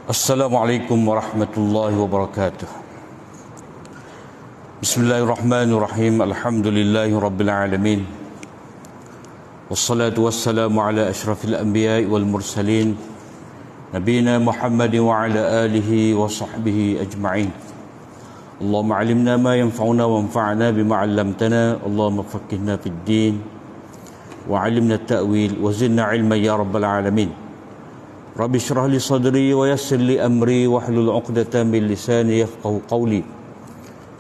Assalamualaikum warahmatullahi wabarakatuh. Bismillahirrahmanirrahim. Alhamdulillahi rabbil alamin. Wassalatu wassalamu ala asyrafil anbiya'i wal mursalin nabiyina Muhammadin wa ala alihi wa sahbihi ajma'in. Allahumma alimna ma yanfa'una wa anfa'na bima 'allamtana. Allahumma faqqihna fid din wa 'allimna at-ta'wil wa zidna 'ilman ya rabbal alamin. Rabbi syrah li sadri wa yassir li amri wahlul 'uqdatam min lisani yafqahu qawli.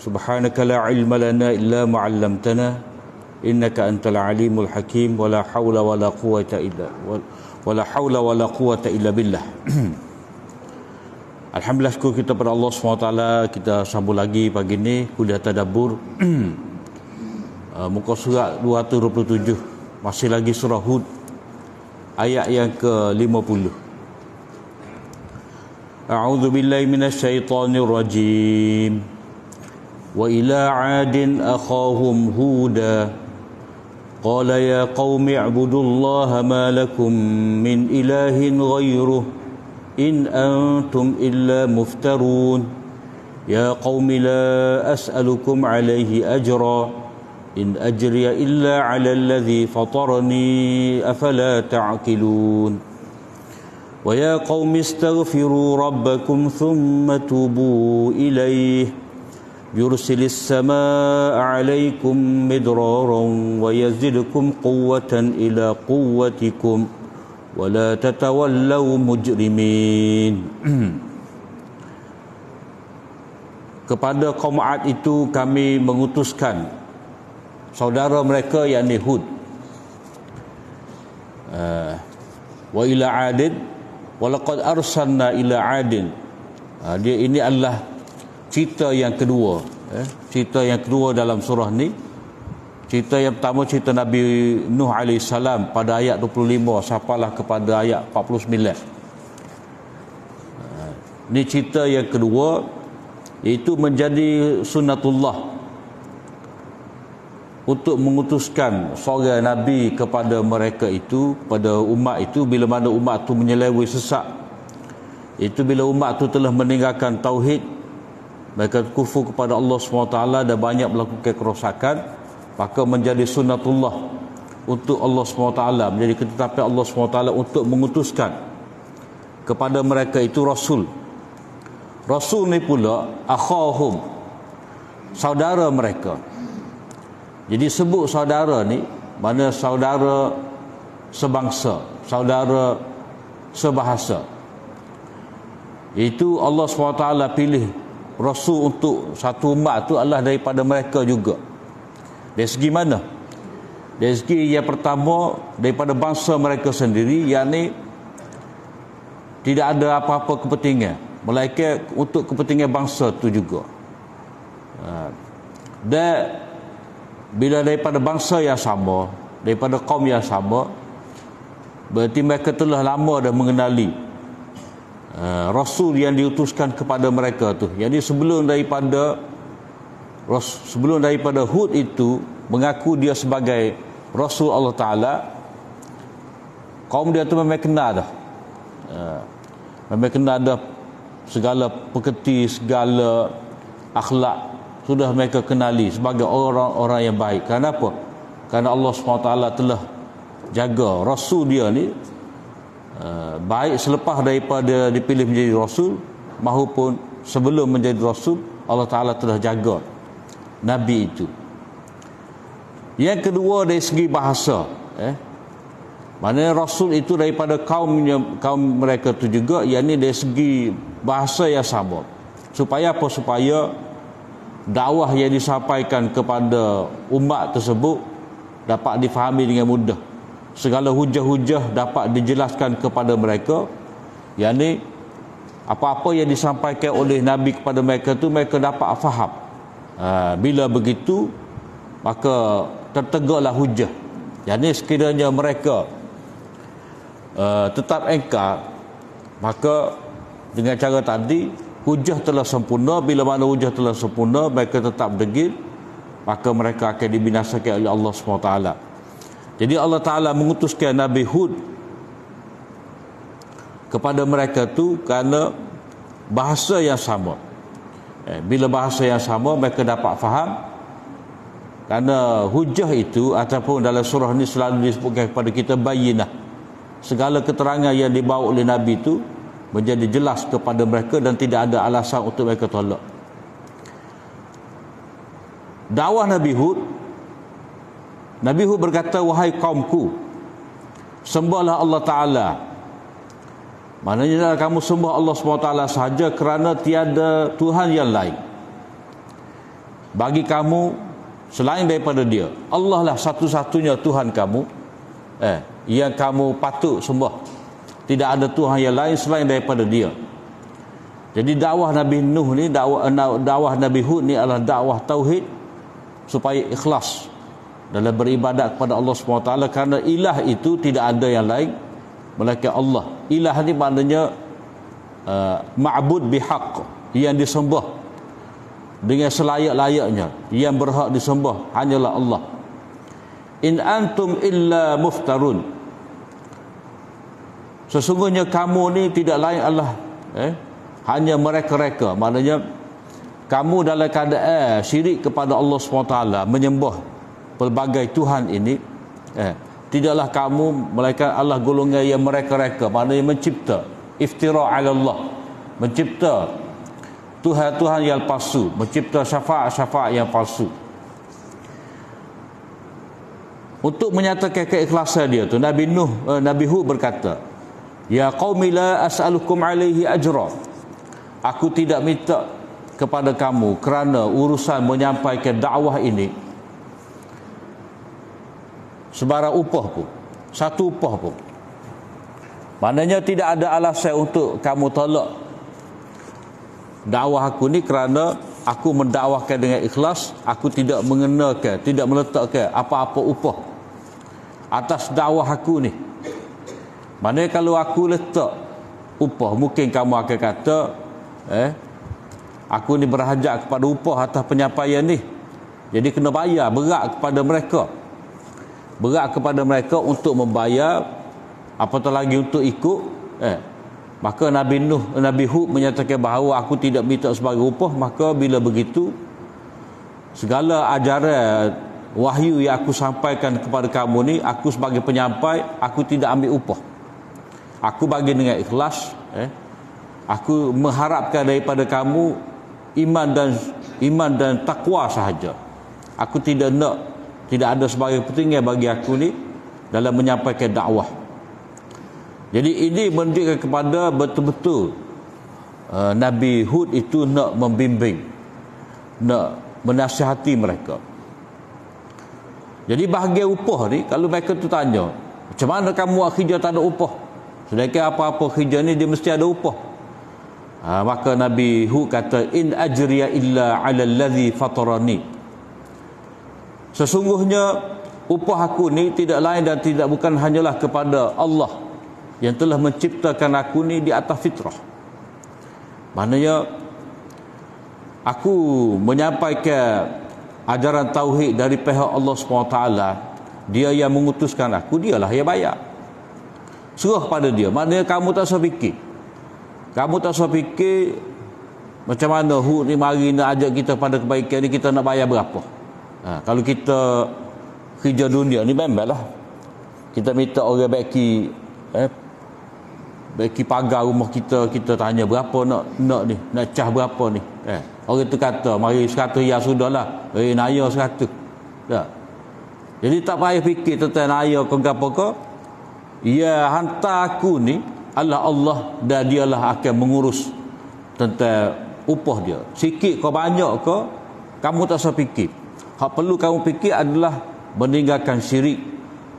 Subhanaka la ilma lana illa ma 'allamtana innaka antal alimul hakim wa la hawla wa la quwwata illa billah. Alhamdulillah, syukur kita pada Allah SWT. Kita sambung lagi pagi ni kuliah tadabbur muka surat 227, masih lagi surah Hud ayat yang ke-50. A'udzu billahi minasy syaithanir rajim. Wa ila 'adin akhahum huda qala ya qaumi i'budullaha ma lakum min ilahin ghairuh in antum illa muftarun ya qaumi la as'alukum 'alaihi ajra in ajriya illa 'ala alladhi fatarani afala ta'qilun. وَيَا قَوْمِ اسْتَغْفِرُوا رَبَّكُمْ ثُمَّ تُوبُوا إِلَيْهِ يُرْسِلِ السَّمَاءَ عَلَيْكُمْ مِدْرَارًا وَيَزِدْكُمْ قُوَّةً إِلَى قُوَّتِكُمْ وَلَا تَتَوَلَّوْا مُجْرِمِينَ. Kepada kaum Ad itu kami mengutuskan saudara mereka yakni Hud. Wa ila 'adin walaqad arsalna ila 'adin. Dia ini adalah cerita yang kedua, cerita yang kedua dalam surah ni. Cerita yang pertama cerita Nabi Nuh alaihi salam pada ayat 25 sampailah kepada ayat 49. Ini cerita yang kedua, iaitu menjadi sunnatullah untuk mengutuskan seorang Nabi kepada mereka itu, pada umat itu, bila mana umat itu menyeleweng sesat. Itu bila umat itu telah meninggalkan tauhid, mereka kufur kepada Allah SWT dan banyak melakukan kerosakan, maka menjadi sunnatullah untuk Allah SWT, menjadi ketetapan Allah SWT untuk mengutuskan kepada mereka itu Rasul. Rasul ni pula akhahum, saudara mereka. Jadi sebut saudara ni, mana saudara sebangsa, saudara sebahasa. Itu Allah SWT pilih Rasul untuk satu umat tu adalah daripada mereka juga. Dari segi mana? Dari segi yang pertama, daripada bangsa mereka sendiri, yakni tidak ada apa-apa kepentingan, melainkan untuk kepentingan bangsa tu juga. Dan bila daripada bangsa yang sama, daripada kaum yang sama, berarti mereka telah lama dah mengenali Rasul yang diutuskan kepada mereka tu. Jadi sebelum daripada Hud itu mengaku dia sebagai Rasul Allah Ta'ala, kaum dia tu memang kenal dah, memang kenal dah segala pekerti, segala akhlak sudah mereka kenali sebagai orang-orang yang baik. Kenapa? Kerana Allah SWT telah jaga Rasul dia ni baik selepas daripada dipilih menjadi Rasul maupun sebelum menjadi Rasul. Allah Ta'ala telah jaga Nabi itu. Yang kedua, dari segi bahasa, maknanya Rasul itu daripada kaum mereka itu juga, yakni dari segi bahasa yang sama. Supaya apa? Supaya dakwah yang disampaikan kepada umat tersebut dapat difahami dengan mudah. Segala hujah-hujah dapat dijelaskan kepada mereka. Yakni apa-apa yang disampaikan oleh Nabi kepada mereka tu mereka dapat faham. Bila begitu, maka tertegaklah hujah. Yakni sekiranya mereka tetap engkar, maka dengan cara tadi hujah telah sempurna. Bila mana hujah telah sempurna, mereka tetap degil, maka mereka akan dibinasakan oleh Allah SWT. Jadi Allah Ta'ala mengutuskan Nabi Hud kepada mereka tu kerana bahasa yang sama. Bila bahasa yang sama, mereka dapat faham. Kerana hujah itu ataupun dalam surah ni selalu disebutkan kepada kita bayyinah. Segala keterangan yang dibawa oleh Nabi itu menjadi jelas kepada mereka dan tidak ada alasan untuk mereka tolak. Dakwah Nabi Hud berkata, wahai kaumku, sembahlah Allah Ta'ala. Maknanya kamu sembah Allah SWT sahaja kerana tiada Tuhan yang lain bagi kamu selain daripada Dia. Allah lah satu-satunya Tuhan kamu yang kamu patut sembah. Tidak ada Tuhan yang lain selain daripada Dia. Jadi dakwah Nabi Nuh ni, dakwah Nabi Hud ni adalah dakwah tauhid supaya ikhlas dalam beribadat kepada Allah SWT, kerana ilah itu tidak ada yang lain melainkan Allah. Ilah ni maknanya ma'bud bihaq, yang disembah dengan selayak-layaknya, yang berhak disembah hanyalah Allah. In antum illa muftarun, sesungguhnya kamu ni tidak lain adalah hanya mereka-reka. Maknanya kamu dalam keadaan syirik kepada Allah SWT, menyembah pelbagai Tuhan ini, tidaklah kamu melainkan Allah golongan yang mereka-reka, maknanya mencipta, iftira ala Allah, mencipta Tuhan-Tuhan yang palsu, mencipta syafaat-syafaat yang palsu. Untuk menyatakan keikhlasan dia tu, Nabi Hud berkata, ya qaumi la as'alukum alaihi ajra, aku tidak minta kepada kamu kerana urusan menyampaikan dakwah ini sebarang upah pun, satu upah pun. Maknanya tidak ada alasan untuk kamu tolak dakwah aku ni, kerana aku mendakwahkan dengan ikhlas. Aku tidak mengenakan, tidak meletakkan apa-apa upah atas dakwah aku ni. Maknanya kalau aku letak upah, mungkin kamu akan kata aku ni berhajat kepada upah atas penyampaian ni, jadi kena bayar, berat kepada untuk membayar, apatah lagi untuk ikut. Maka Nabi Hud menyatakan bahawa aku tidak minta sebagai upah. Maka bila begitu, segala ajaran wahyu yang aku sampaikan kepada kamu ni, aku sebagai penyampai, aku tidak ambil upah. Aku bagi dengan ikhlas. Aku mengharapkan daripada kamu iman dan takwa sahaja. Aku tidak ada sebagai kepentingan bagi aku ni dalam menyampaikan dakwah. Jadi ini menunjukkan kepada betul-betul Nabi Hud itu nak membimbing, nak menasihati mereka. Jadi bahagian upah ni, kalau mereka tu tanya, macam mana kamu buat kerja tak ada upah? Sedangkan apa-apa kerja ni dia mesti ada upah. Maka Nabi Hud kata, in ajriya illa ala allazi fatarani, sesungguhnya upah aku ni tidak lain dan tidak bukan hanyalah kepada Allah yang telah menciptakan aku ni di atas fitrah. Maknanya aku menyampaikan ajaran tauhid dari pihak Allah SWT, Dia yang mengutuskan aku, Dialah yang bayar. Serah pada Dia. Maknanya kamu tak usah fikir. Macam mana Hud ni mari nak ajak kita pada kebaikan ni, kita nak bayar berapa. Kalau kita kerja dunia ni memanglah kita minta orang baiki pagar rumah kita tanya berapa nak cah berapa ni. Orang tu kata mari 100, ya sudahlah, naya 100. Jadi tak payah fikir tentang naya ke apa ke. Ya hantar aku ni adalah Allah, dan Dialah akan mengurus tentang upah dia. Sikit ke banyak ke, kamu tak usah fikir. Hak perlu kamu fikir adalah meninggalkan syirik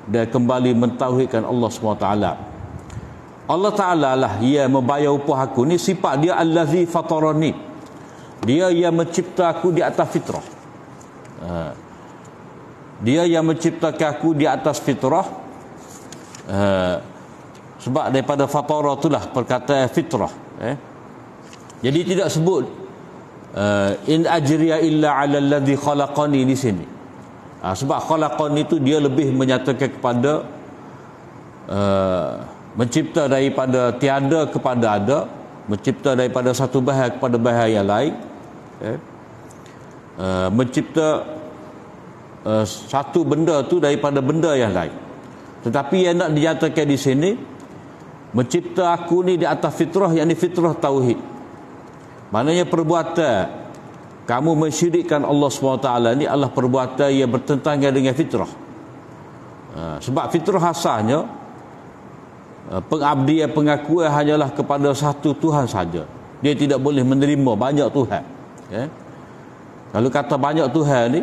dan kembali mentauhidkan Allah SWT. Allah Ta'ala lah yang membayar upah aku ni. Sifat Dia allazi fatarani, Dia yang mencipta aku di atas fitrah. Dia yang menciptakan aku di atas fitrah. Sebab daripada fatara itulah perkataan fitrah. Jadi tidak sebut in ajriya illa ala allazi khalaqani di sini. Sebab khalaqani itu dia lebih menyatakan kepada mencipta daripada tiada kepada ada, mencipta daripada satu bahan kepada bahan yang lain, mencipta satu benda tu daripada benda yang lain. Tetapi yang nak dinyatakan di sini, mencipta aku ni di atas fitrah, yakni fitrah tauhid. Maknanya perbuatan kamu mensyirikkan Allah SWT ni adalah perbuatan yang bertentangan dengan fitrah. Sebab fitrah asalnya pengabdian, pengakuan hanyalah kepada satu Tuhan saja. Dia tidak boleh menerima banyak Tuhan. Kalau kata banyak Tuhan ni,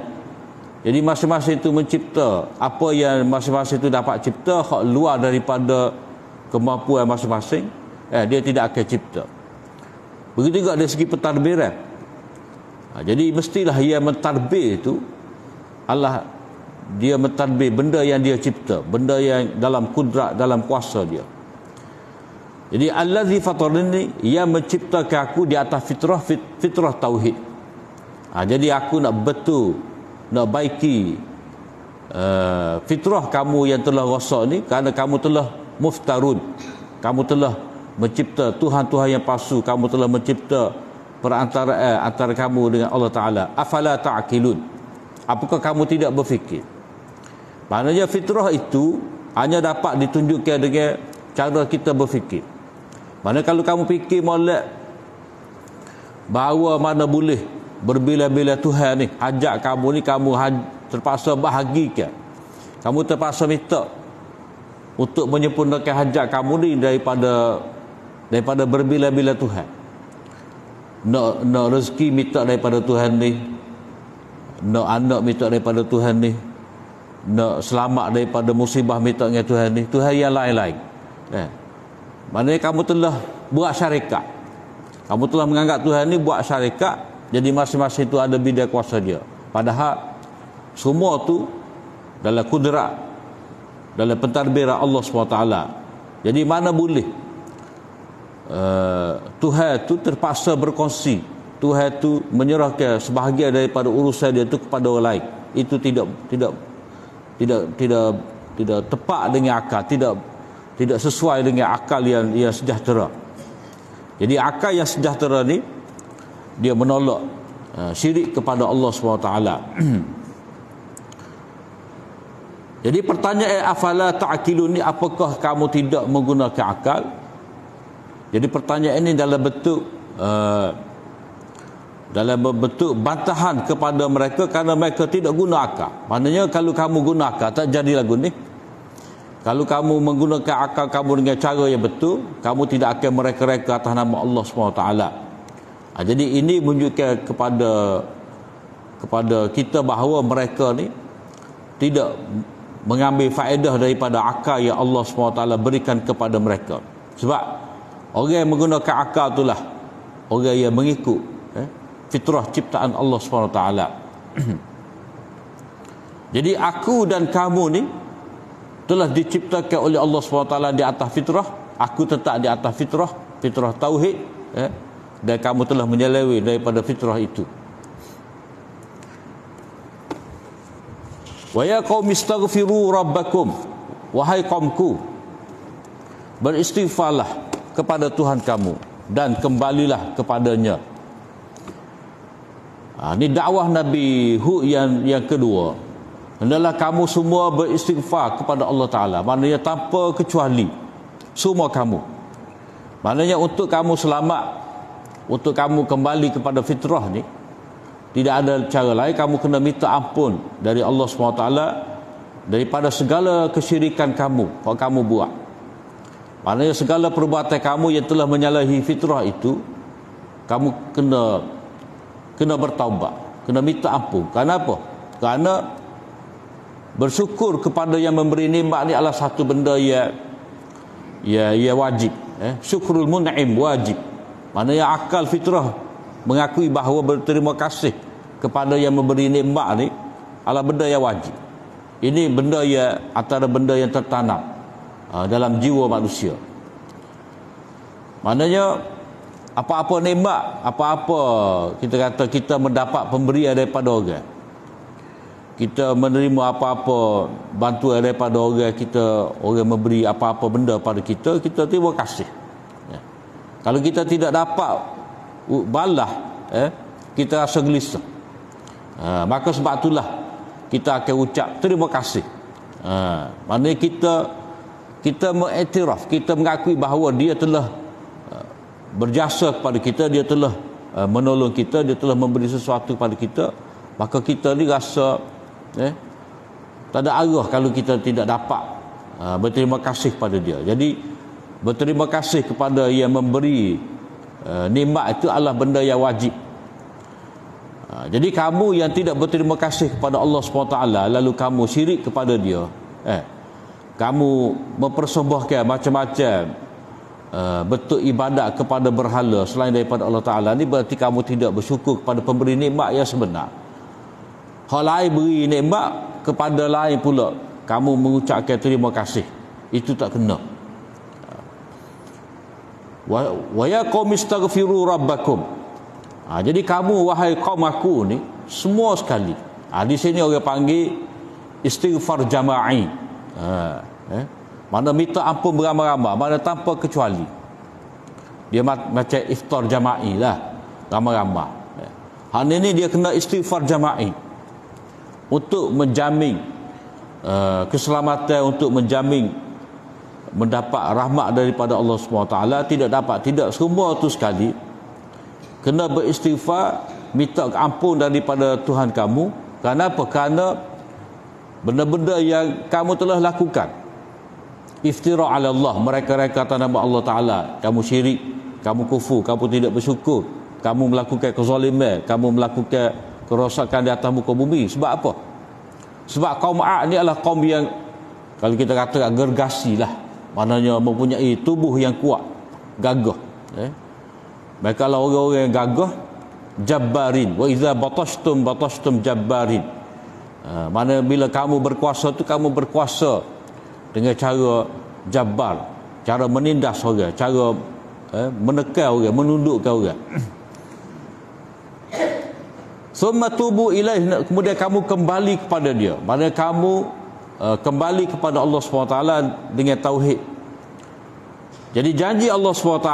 jadi masing-masing itu mencipta apa yang masing-masing itu dapat cipta, hak luar daripada kemampuan masing-masing, dia tidak akan cipta. Begitu juga dari segi pentadbiran. Jadi mestilah ia mentadbir itu Allah, dia mentadbir benda yang dia cipta, benda yang dalam kudrat, dalam kuasa dia. Jadi allazi fatarani, ia menciptakan aku di atas fitrah, fitrah tauhid. Jadi aku nak betul, nak baiki fitrah kamu yang telah rosak ni, kerana kamu telah muftarun, kamu telah mencipta Tuhan-Tuhan yang palsu, kamu telah mencipta perantaraan antara kamu dengan Allah Ta'ala. Afala ta'qilun, apakah kamu tidak berfikir? Maknanya fitrah itu hanya dapat ditunjukkan dengan cara kita berfikir. Mana kalau kamu fikir molek bahawa mana boleh berbila-bila Tuhan ni hajat kamu ni, kamu terpaksa bahagikan, kamu terpaksa minta untuk menyempurnakan hajat kamu ni daripada berbila-bila Tuhan. Nak rezeki minta daripada Tuhan ni, nak anak minta daripada Tuhan ni, nak selamat daripada musibah minta dengan Tuhan ni, Tuhan yang lain-lain. Maknanya kamu telah buat syarikat, kamu telah menganggap Tuhan ni buat syarikat. Jadi masing-masing itu ada bidang kuasa dia, padahal semua tu dalam kudrat, dalam pentadbiran Allah SWT. Jadi mana boleh Tuhan tu terpaksa berkongsi, Tuhan tu menyerahkan sebahagian daripada urusan dia tu kepada orang lain. Itu tidak tepat dengan akal, tidak sesuai dengan akal yang sejahtera. Jadi akal yang sejahtera ni dia menolak syirik kepada Allah SWT. Jadi pertanyaan afala ta'qilun ni, apakah kamu tidak menggunakan akal? Jadi pertanyaan ini dalam bentuk bantahan kepada mereka kerana mereka tidak guna akal. Maknanya kalau kamu guna akal, tak jadi lagu ni. Kalau kamu menggunakan akal kamu dengan cara yang betul, kamu tidak akan mereka-reka atas nama Allah SWT. Jadi ini menunjukkan kepada kita bahawa mereka ni tidak mengambil faedah daripada akal yang Allah SWT berikan kepada mereka. Sebab orang yang menggunakan akal itulah orang yang mengikut fitrah ciptaan Allah SWT. Jadi aku dan kamu ni telah diciptakan oleh Allah SWT di atas fitrah. Aku tetap di atas fitrah, fitrah tauhid, dan kamu telah menyeleweng daripada fitrah itu. Wa ya qaumi istaghfiru rabbakum, wahai kaumku, beristighfarlah kepada Tuhan kamu dan kembalilah kepadanya. Ini dakwah Nabi Hud yang kedua. Hendaklah kamu semua beristighfar kepada Allah Ta'ala. Maknanya tanpa kecuali, semua kamu. Maknanya untuk kamu selamat, untuk kamu kembali kepada fitrah ni, tidak ada cara lain, kamu kena minta ampun dari Allah SWT daripada segala kesyirikan kamu yang kamu buat. Maknanya segala perbuatan kamu yang telah menyalahi fitrah itu, kamu kena bertaubat, kena minta ampun. Kenapa? Kerana bersyukur kepada yang memberi nikmat ni adalah satu benda yang wajib. Syukrul mun'im wajib. Maknanya akal fitrah mengakui bahawa berterima kasih kepada yang memberi nikmat ni adalah benda yang wajib. Ini benda yang antara benda yang tertanam dalam jiwa manusia. Maknanya apa-apa nikmat, apa-apa kita kata kita mendapat pemberian daripada orang, kita menerima apa-apa bantuan daripada orang, orang memberi apa-apa benda pada kita, kita terima kasih. Kalau kita tidak dapat balas, kita rasa gelisah. Maka sebab itulah kita akan ucap terima kasih. Maknanya kita mengiktiraf, kita mengakui bahawa dia telah berjasa kepada kita, dia telah menolong kita, dia telah memberi sesuatu kepada kita. Maka kita ni rasa tak ada arah kalau kita tidak dapat berterima kasih kepada dia. Jadi berterima kasih kepada yang memberi nikmat itu adalah benda yang wajib. Jadi kamu yang tidak berterima kasih kepada Allah SWT, lalu kamu syirik kepada dia, kamu mempersembahkan macam-macam bentuk ibadat kepada berhala selain daripada Allah Ta'ala, ni berarti kamu tidak bersyukur kepada pemberi nikmat yang sebenar. Hal lain beri nikmat, kepada lain pula kamu mengucapkan terima kasih, itu tak kena. Wa ya qaum istaghfiru rabbakum. Jadi kamu wahai kaum aku ni semua sekali. Di sini orang panggil istighfar jama'i. Mana minta ampun beramai-ramai, mana tanpa kecuali. Dia macam iftar jama'i lah, ramai-ramai. Hal ini dia kena istighfar jama'i untuk menjamin keselamatan, untuk menjamin mendapat rahmat daripada Allah SWT. Tidak semua tu sekali. Kena beristighfar, minta ampun daripada Tuhan kamu. Kenapa? Kerana benda-benda yang kamu telah lakukan, iftira ala Allah, mereka-reka atas nama Allah Ta'ala. Kamu syirik, kamu kufur, kamu tidak bersyukur, kamu melakukan kezaliman, kamu melakukan kerosakan di atas muka bumi. Sebab apa? Sebab kaum Ad ni adalah kaum yang, kalau kita kata gergasi lah, maknanya mempunyai tubuh yang kuat, gagah. Mereka lah orang-orang yang gagah, jabbarin. Wa iza batashtum jabbarin. Mana bila kamu berkuasa tu, kamu berkuasa dengan cara jabbar, cara menindas orang, cara menekan orang, menundukkan orang. Summa tubu ilaih, kemudian kamu kembali kepada dia. Mana kamu kembali kepada Allah SWT dengan tauhid. Jadi janji Allah SWT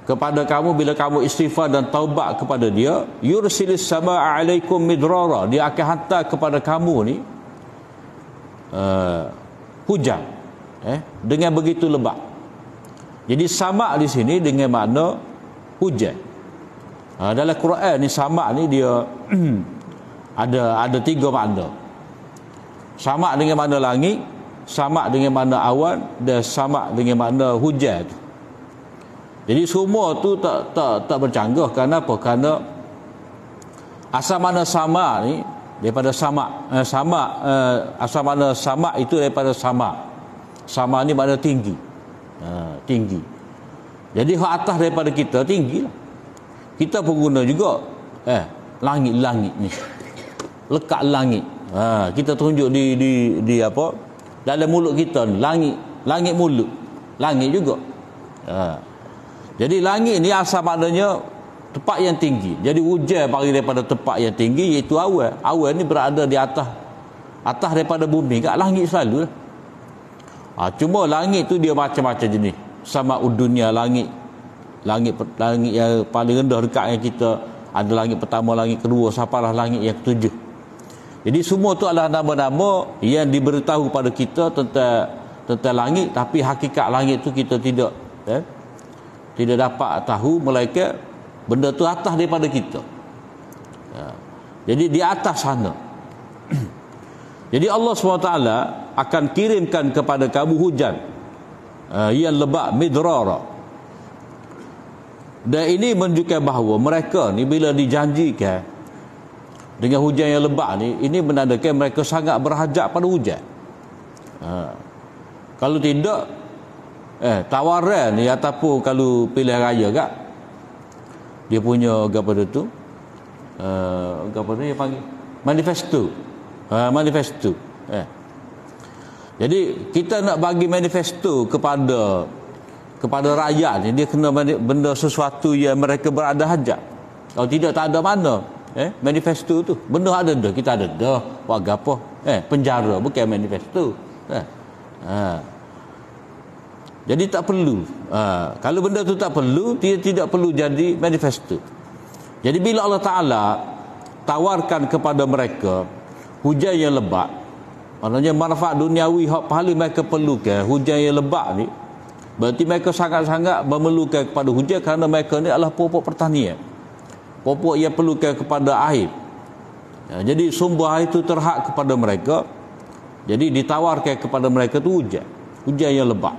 kepada kamu bila kamu istighfar dan taubat kepada dia, yursilis samaa alaikum midrara, dia akan hantar kepada kamu ni hujan dengan begitu lebat. Jadi sama di sini dengan makna hujan. Dalam Quran ni sama ni dia ada tiga makna. Sama dengan makna langit, sama dengan makna awan, dan sama dengan makna hujan. Jadi semua tu tak bercanggah. Kenapa? Kerana asal mana sama ni daripada sama, asal mana sama itu daripada sama. Sama ni makna tinggi. Tinggi. Jadi hak atas daripada kita tinggi lah. Kita pun guna juga langit-langit ni. Lekat langit. Kita tunjuk di apa? Dalam mulut kita ni, langit mulut. Langit juga. Jadi langit ni asal maknanya tempat yang tinggi. Jadi hujan bagi daripada tempat yang tinggi, iaitu awan. Awan ni berada di atas daripada bumi, kat langit selalu lah. Cuma langit tu dia macam-macam jenis. Sama dunia, langit yang paling rendah dekat dengan kita, ada langit pertama, langit kedua, sampailah langit yang ketujuh. Jadi semua tu adalah nama-nama yang diberitahu pada kita tentang langit, tapi hakikat langit tu kita tidak dapat tahu, melainkan benda tu atas daripada kita. Jadi di atas sana. Jadi Allah SWT akan kirimkan kepada kamu hujan yang lebat, midrara. Dan ini menunjukkan bahawa mereka ni bila dijanjikan dengan hujan yang lebat ni, ini menandakan mereka sangat berhajat pada hujan. Kalau tidak, tawaran ni ataupun kalau pilihan raya kak, dia punya apa tu, apa ni dia panggil, manifesto. Manifesto. Jadi kita nak bagi manifesto kepada rakyat ni, dia kena benda sesuatu yang mereka berada hajat. Kalau tidak, tak ada mana manifesto tu. Benda ada dah, kita ada dah. Buat apa? Penjara bukan manifesto. Jadi tak perlu. Kalau benda tu tak perlu, dia tidak perlu jadi manifesto. Jadi bila Allah Ta'ala tawarkan kepada mereka hujan yang lebat, maknanya manfaat duniawi hak pahala mereka perlukan, hujan yang lebat ni, berarti mereka sangat-sangat memerlukan kepada hujan kerana mereka ni adalah pokok pertanian. Pokok yang perlukan kepada air. Jadi sumber air itu terhad kepada mereka. Jadi ditawarkan kepada mereka tu hujan yang lebat.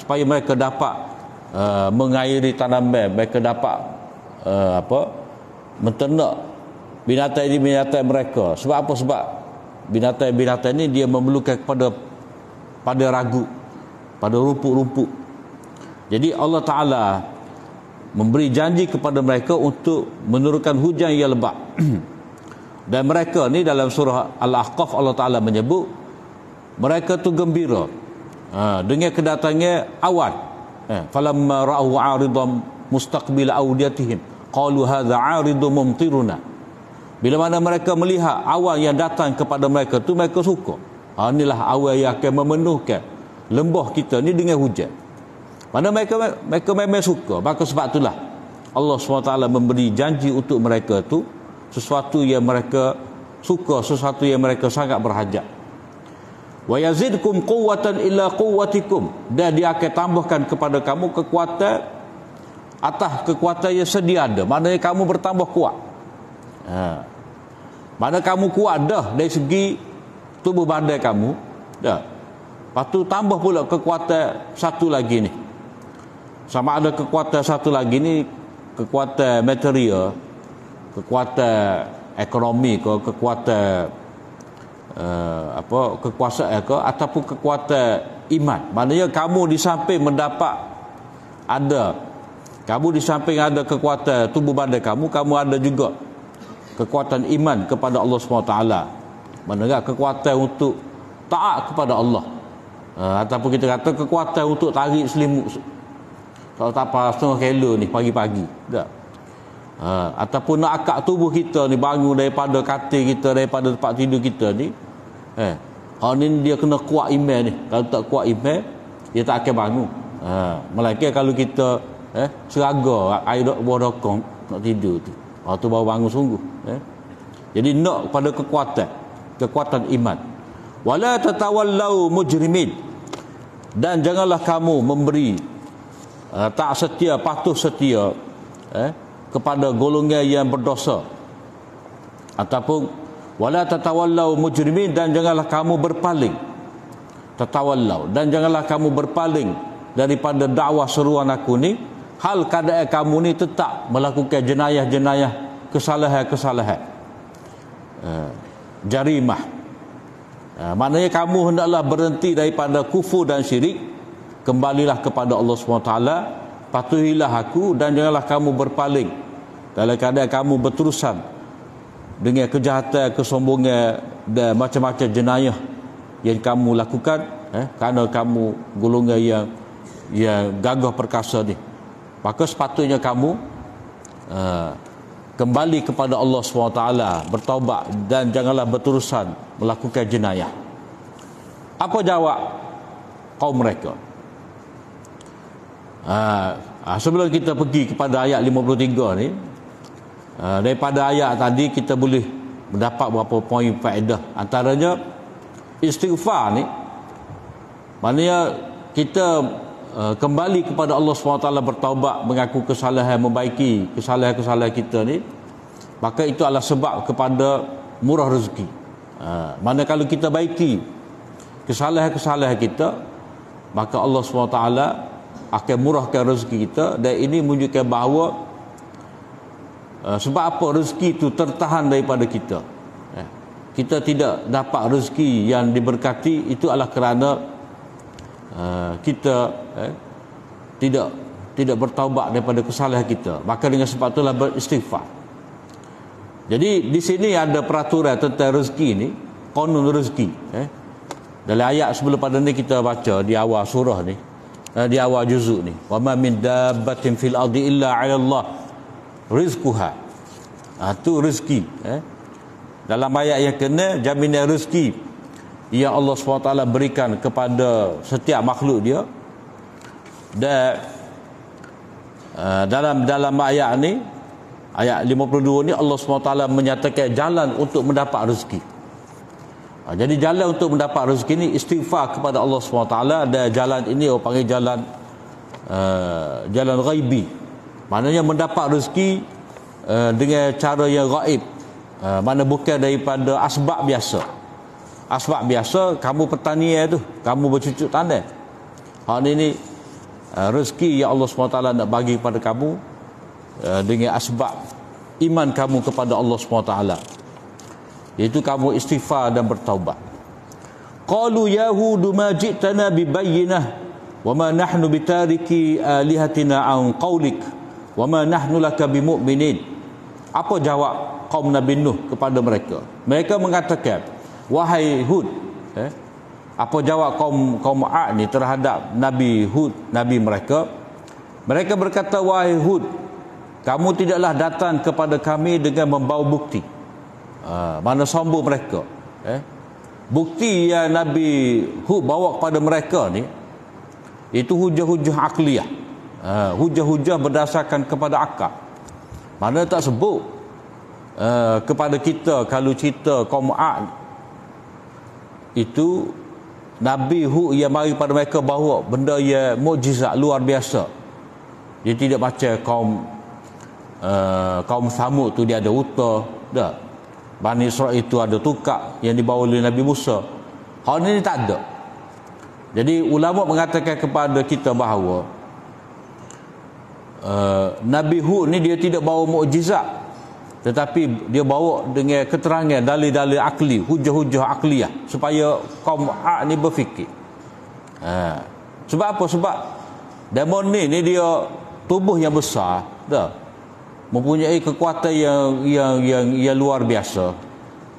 Supaya mereka dapat mengairi tanaman, mereka dapat menternak binatang ini, binatang mereka. Sebab apa? Sebab binatang-binatang ini dia memerlukan pada ragu, pada rumput-rumput. Jadi Allah Ta'ala memberi janji kepada mereka untuk menurunkan hujan yang lebat. Dan mereka ni dalam surah Al-Ahqaf Allah Ta'ala menyebut mereka tu gembira dengan kedatangan awan. Falamma ra'u 'aridan mustaqbil awdiyatihim qalu hadza 'aridun mumtiruna. Bila mana mereka melihat awan yang datang kepada mereka tu, mereka suka. Inilah awan yang akan memenuhkan lembah kita ni dengan hujan. Mana mereka memang suka. Maka sebab itulah Allah SWT memberi janji untuk mereka tu sesuatu yang mereka suka, sesuatu yang mereka sangat berhajat. Wa yazidkum quwwatan illa quwwatikum, dan dia akan tambahkan kepada kamu kekuatan atas kekuatan yang sedia ada. Maknanya kamu bertambah kuat. Mana kamu kuat dah dari segi tubuh badan kamu dah. Lepas tu tambah pula kekuatan satu lagi ni. Sama ada kekuatan satu lagi ni kekuatan material, kekuatan ekonomi ke, kekuatan kekuasaan ke, ataupun kekuatan iman. Maknanya kamu di samping mendapat kamu di samping ada kekuatan tubuh badan kamu ada juga kekuatan iman kepada Allah SWT. Maknanya kekuatan untuk taat kepada Allah, ataupun kita kata kekuatan untuk tarik selimut kalau tak apa setengah kilo ni pagi-pagi tak? Ataupun nak akak tubuh kita ni bangun daripada katil kita, daripada tempat tidur kita ni, ni dia kena kuat iman ni. Kalau tak kuat iman, dia tak akan bangun. Melainkan kalau kita seraga air buah dokong nak tidur tu, tu baru bangun sungguh. Jadi nak pada kekuatan iman. Wala tatawallau mujrimin, dan janganlah kamu memberi tak setia, patuh setia kepada golongan yang berdosa. Ataupun wala tatawallau mujrimin, dan janganlah kamu berpaling, tatawallau, dan janganlah kamu berpaling daripada dakwah seruan aku ni, hal keadaan kamu ni tetap melakukan jenayah-jenayah, kesalahan-kesalahan, jarimah. Maknanya kamu hendaklah berhenti daripada kufur dan syirik, kembalilah kepada Allah SWT, patuhilah aku, dan janganlah kamu berpaling dalam keadaan kamu berterusan dengan kejahatan, kesombongan dan macam-macam jenayah yang kamu lakukan, kerana kamu golongan yang gagah perkasa ni. Maka sepatutnya kamu kembali kepada Allah SWT, bertaubat, dan janganlah berterusan melakukan jenayah. Apa jawab kaum mereka? Sebelum kita pergi kepada ayat 53 ni, daripada ayat tadi kita boleh mendapat beberapa poin faedah. Antaranya istighfar ni, maknanya kita kembali kepada Allah SWT, bertaubat, mengaku kesalahan, membaiki kesalahan-kesalahan kita ni, maka itu adalah sebab kepada murah rezeki. Mana kalau kita baiki kesalahan-kesalahan kita, maka Allah SWT akan murahkan rezeki kita. Dan ini menunjukkan bahawa sebab apa rezeki itu tertahan daripada kita. Kita tidak dapat rezeki yang diberkati, itu adalah kerana kita tidak bertaubat daripada kesalahan kita. Maka dengan sebab itulah beristighfar. Jadi di sini ada peraturan tentang rezeki ni, qanun rezeki. Dalam ayat sebelum pada ni kita baca di awal surah ni, di awal juzuk ni, wa ma min dabbatin fil ardi illa 'ala Allah rizquha. Tu rezeki. Dalam ayat yang kena, jaminan rezeki yang Allah SWT berikan kepada setiap makhluk dia, Dan dalam ayat ni, ayat 52 ni, Allah SWT menyatakan jalan untuk mendapat rezeki. Jadi jalan untuk mendapat rezeki ni istighfar kepada Allah SWT. Dan jalan ini orang panggil jalan ghaibi. Maknanya mendapat rezeki dengan cara yang gaib, mana bukan daripada asbab biasa. Asbab biasa, kamu pertanian tu, kamu bercucuk tanam. Hak ni rezeki yang Allah SWT nak bagi kepada kamu dengan asbab iman kamu kepada Allah SWT, iaitu kamu istighfar dan bertaubat. Qalu yahudu ma ji'tana bibayyinah wa ma nahnu bitariki alihatina an qawlik wa ma nahnu laka bimu'minin. Apa jawab kaum Nabi Nuh kepada mereka? Mereka mengatakan, wahai Hud, apa jawab kaum Ad ni terhadap Nabi Hud, Nabi mereka? Mereka berkata, wahai Hud, kamu tidaklah datang kepada kami dengan membawa bukti. Mana sombong mereka. Bukti yang Nabi Hud bawa kepada mereka ni, itu hujah-hujah akliyah. Hujah-hujah berdasarkan kepada akal. Mana tak sebut kepada kita kalau cerita kaum Ad itu Nabi Hud yang mari pada mereka bawa benda yang mukjizat luar biasa. Dia tidak macam kaum Samud tu, dia ada unta, dah. Bani Israel itu ada tukak yang dibawa oleh Nabi Musa. Hal ini tak ada. Jadi ulama mengatakan kepada kita bahawa Nabi Hud ni dia tidak bawa mukjizat, tetapi dia bawa dengan keterangan dalil-dalil akli, hujah-hujah akliyah, supaya kaum Ad ni berfikir. Sebab apa? Sebab demon ni dia tubuh yang besar, dah, mempunyai kekuatan yang luar biasa.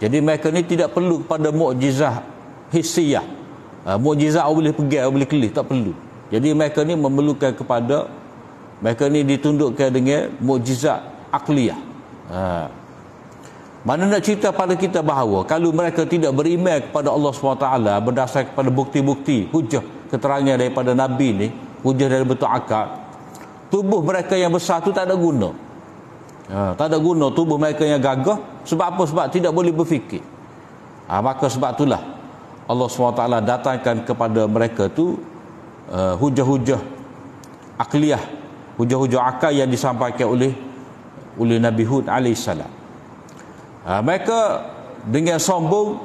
Jadi mereka ni tidak perlu kepada mukjizat hissiyah. Mukjizat boleh pegang, boleh kelih, tak perlu. Jadi mereka ni memerlukan kepada, mereka ni ditundukkan dengan mukjizat akliyah. Mana nak cerita pada kita bahawa kalau mereka tidak beriman kepada Allah SWT berdasar kepada bukti-bukti, hujah keterangan daripada Nabi ni, hujah dari bentuk akal, tubuh mereka yang besar tu tak ada guna. Tak ada guna tubuh mereka yang gagah. Sebab apa? Sebab tidak boleh berfikir. Maka sebab itulah Allah SWT datangkan kepada mereka tu hujah-hujah akliyah, hujah-hujah akal yang disampaikan oleh Nabi Hud alaihissalam. Mereka dengan sombong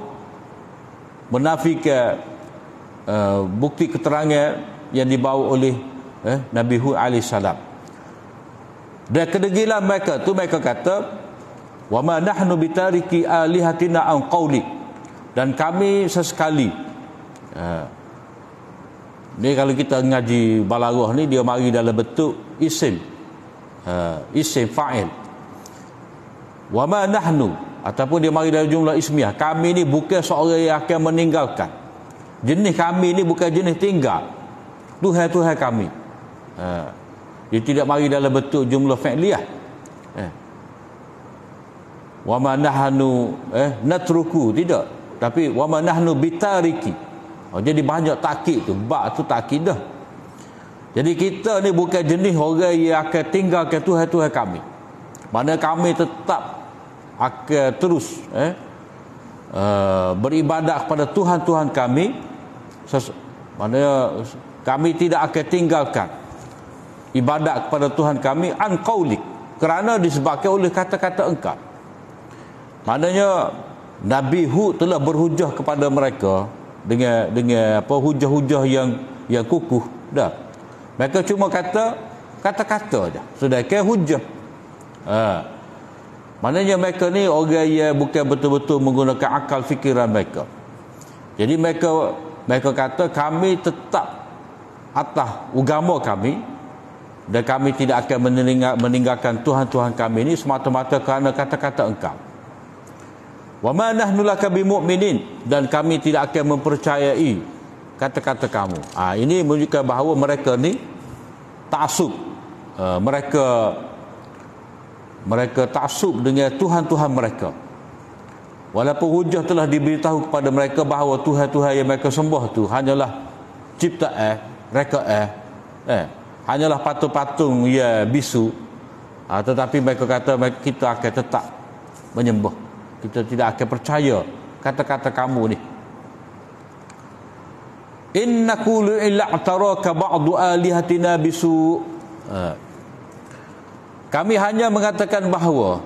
menafikan bukti keterangan yang dibawa oleh Nabi Hud alaihissalam. Dan kedegilan mereka tu, mereka kata, wa ma nahnu bitariki alihatina an qawli, dan kami sesekali, ni kalau kita ngaji Balaghah ni, dia mari dalam bentuk isim, isim fa'il. Wa ma nahnu, ataupun dia mari dalam jumlah ismiyah, kami ni bukan seorang yang akan meninggalkan. Jenis kami ni bukan jenis tinggal. Tuhan-Tuhan kami. Dia tidak mari dalam bentuk jumlah fa'liyah. Wa ma nahnu natruku, tidak. Tapi wa ma nahnu bitariki. Jadi banyak takkid tu, ba tu takkid dah. Jadi kita ni bukan jenis orang yang akan tinggalkan Tuhan-Tuhan kami. Mana kami tetap akan terus beribadat kepada Tuhan-Tuhan kami. Mana kami tidak akan tinggalkan ibadat kepada Tuhan kami an qaulik, kerana disebabkan oleh kata-kata engkau. Maknanya Nabi Hud telah berhujah kepada mereka dengan apa, hujah-hujah yang kukuh dah. Mereka cuma kata-kata aja, sedangkan hujah. Maknanya mereka ni orang yang bukan betul-betul menggunakan akal fikiran mereka. Jadi mereka kata kami tetap atas agama kami, dan kami tidak akan meninggalkan Tuhan-Tuhan kami ini semata-mata kerana kata-kata engkau. Wa ma nahnu laka bimu'minin, dan kami tidak akan mempercayai kata-kata kamu. Ini menunjukkan bahawa mereka ni taksub. Mereka taksub dengan Tuhan-Tuhan mereka. Walaupun hujah telah diberitahu kepada mereka bahawa Tuhan-Tuhan yang mereka sembah tu hanyalah ciptaan, rekaan. hanyalah patung-patung ya bisu, tetapi mereka kata kita akan tetap menyembah, kita tidak akan percaya kata-kata kamu ni. Inna qulu illa taraka ba'du alihatina bisu. Kami hanya mengatakan bahawa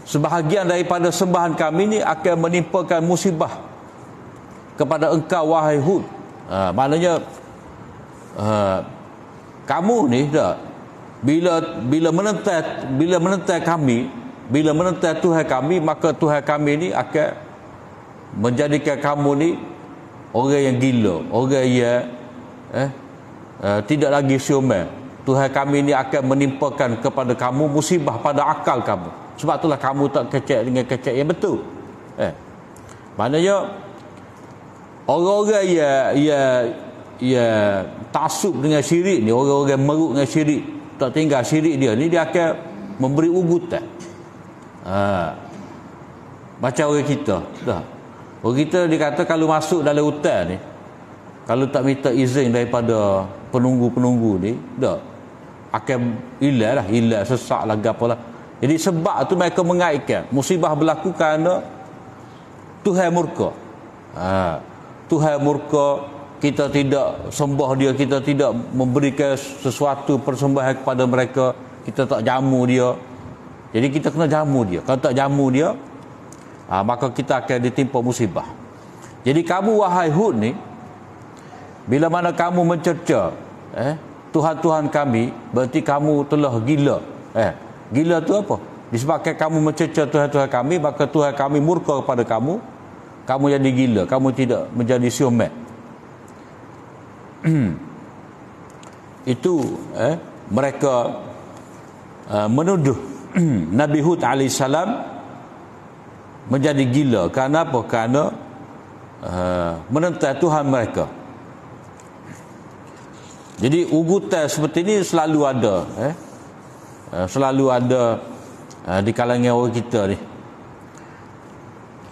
sebahagian daripada sembahan kami ni akan menimpakan musibah kepada engkau wahai Hud. Maknanya kamu ni dah bila menentai kami, bila menentai Tuhan kami, maka Tuhan kami ni akan menjadikan kamu ni orang yang gila, orang yang tidak lagi siomel. Tuhan kami ni akan menimpakan kepada kamu musibah pada akal kamu. Sebab itulah kamu tak kecek dengan kecek yang betul. Maknanya orang-orang yang taksub dengan syirik ni, orang-orang meruk dengan syirik, tak tinggal syirik dia ni, dia akan memberi ugutan. Macam orang kita dah. Orang kita dia kata kalau masuk dalam hutan ni, kalau tak minta izin daripada penunggu-penunggu ni, dah akan hilang sesak lah gapalah. Jadi sebab tu mereka mengaitkan musibah berlaku kerana Tuhan murka. Tuhan murka, kita tidak sembah dia, kita tidak memberikan sesuatu persembahan kepada mereka, kita tak jamu dia. Jadi kita kena jamu dia. Kalau tak jamu dia, maka kita akan ditimpa musibah. Jadi kamu wahai Hud ni, bila mana kamu mencerca Tuhan-Tuhan kami, berarti kamu telah gila. Gila tu apa? Disebabkan kamu mencerca Tuhan-Tuhan kami, maka Tuhan kami murka kepada kamu. Kamu jadi gila, kamu tidak menjadi siomet. Itu mereka menuduh Nabi Hud alaihissalam menjadi gila. Kerana apa? Kerana menentai Tuhan mereka. Jadi ugutan seperti ini selalu ada, selalu ada di kalangan orang kita ni.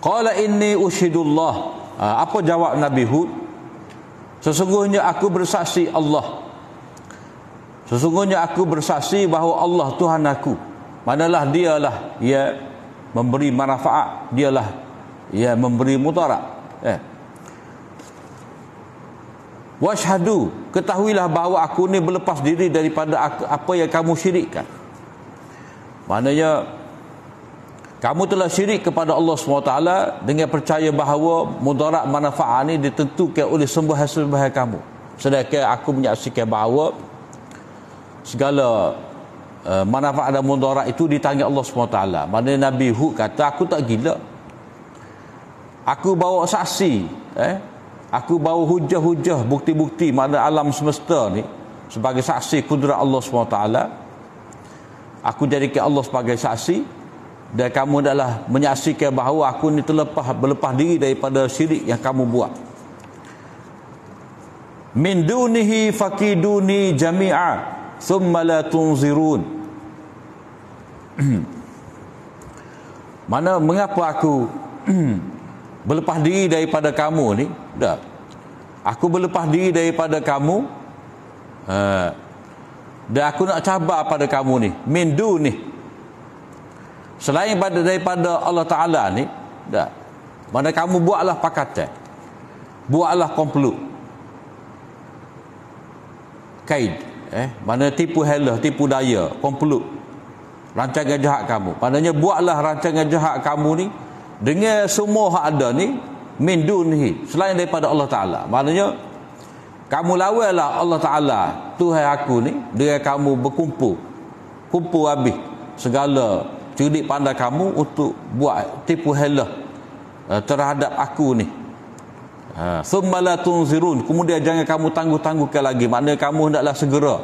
Qala inni ushidullah. Apa jawab Nabi Hud? Sesungguhnya aku bersaksi Allah. Sesungguhnya aku bersaksi bahawa Allah Tuhan aku. Manalah dialah yang memberi manfaat, dialah yang memberi mudarat. Washhadu, ketahuilah bahawa aku ni berlepas diri daripada apa yang kamu syirikkan. Maknanya kamu telah syirik kepada Allah SWT dengan percaya bahawa mudarat manfaat ini ditentukan oleh sembahan-sembahan kamu. Sedangkan aku menyaksikan bahawa segala manfaat dan mudarat itu di tangan Allah SWT. Maknanya Nabi Hud kata, aku tak gila. Aku bawa saksi, aku bawa hujah-hujah, bukti-bukti mana alam semesta ni sebagai saksi kudrat Allah SWT. Aku jadikan Allah sebagai saksi, dan kamu adalah menyaksikan bahawa aku ni berlepas diri daripada syirik yang kamu buat. Min dunihi fakiduni jami'a thumma la tunzirun. Mana mengapa aku berlepas diri daripada kamu ni? Dah. Aku berlepas diri daripada kamu, dan aku nak cabar pada kamu ni. Min dunihi, selain daripada Allah Ta'ala ni, dah. Mana kamu buatlah pakatan, buatlah komplot, kaid, mana tipu hela, tipu daya, komplot, rancangan jahat kamu. Maknanya buatlah rancangan jahat kamu ni dengan semua hak ada ni, min dunhi, selain daripada Allah Ta'ala. Maknanya kamu lawanlah Allah Ta'ala, Tuhan aku ni, dengan kamu berkumpul habis segala cerdik pandai kamu untuk buat tipu hela terhadap aku ni. Thumma la tunzirun, kemudian jangan kamu tangguh-tangguhkan lagi. Maknanya kamu hendaklah segera